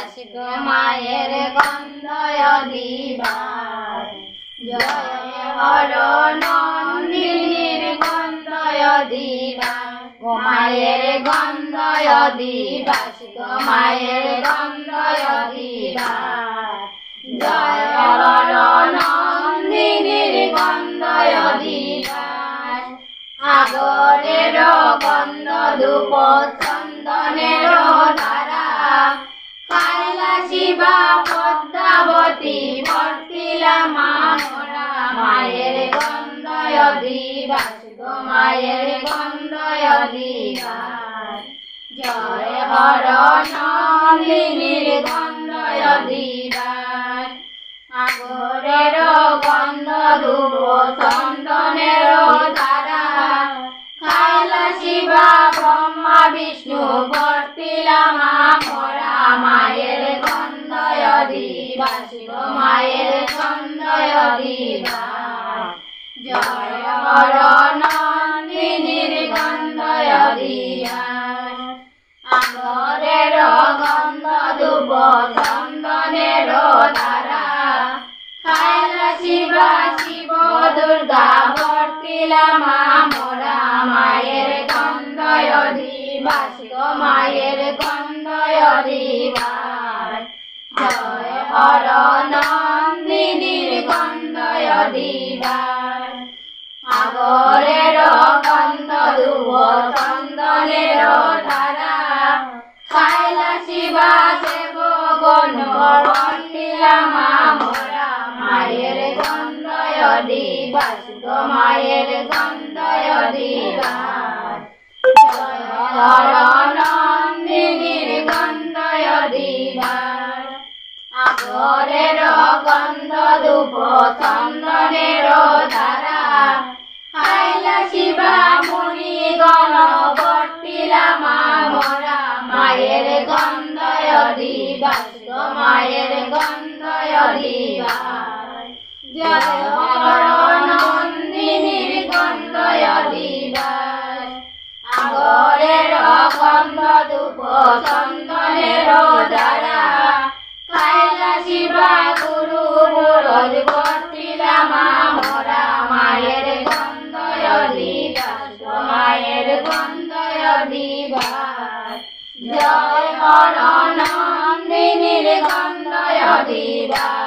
Basic মায়ের গন্ধয় দিবার জয় হর নন্দিনীর গন্ধয় দিবার মায়ের গন্ধয় দিবাসিক মায়ের গন্ধয় দিবার জয় হর নন্দিনীর গন্ধয় দিবার আগরের গন্ধ ধূপ চন্দনের ধারা কৈলাসিবা পদ্মাবতী বর্তিলা মামরা মায়ের গন্ধয় দিবাসিক মায়ের গন্ধয় দিবার জয় হর নন্দিনীর গন্ধয় দিবার আগরের গন্ধ ধূপ চন্দনের ধারা কৈলাসিবা ব্রহ্মা বিষ্ণু বর্তিলা মামরা মায়ের গন্ধয় দিবাসিক মায়ের গন্ধয় দিবার জয় হর নন্দিনীর গন্ধয় দিবার আগরের গন্ধ ধূপ চন্দনের ধারা কৈলাসিবা শিব দুর্গা বর্তিলা মামরা মায়ের গন্ধয় দিবাসিক মায়ের গন্ধয় দিবার জয় হর নন্দিনীর গন্ধয় দিবার আগরের গন্ধ ধূপ চন্দনের ধারা কৈলাসিবা শিব গণ বর্তিলা মামরা মায়ের গন্ধয় দিবাসিক মায়ের গন্ধয় দিবার জয় হর নন্দিনীর গন্ধয় দিবার আগরের গন্ধ ধূপ চন্দনের ধারা কৈলাসিবা মুনি গণ বর্তিলা মামরা মায়ের গন্ধয় দিবাসিক মায়ের গন্ধয় দিবার জয় হর নন্দিনীর গন্ধয় দিবার আগরের গন্ধ ধূপ চন্দনের ধারা কৈলাসিবা গুরু বরদ বর্তিলা মামরা মায়ের গন্ধয় দিবাসিক মায়ের গন্ধয় দিবার জয় হর নন্দিনীর গন্ধয় দিবার।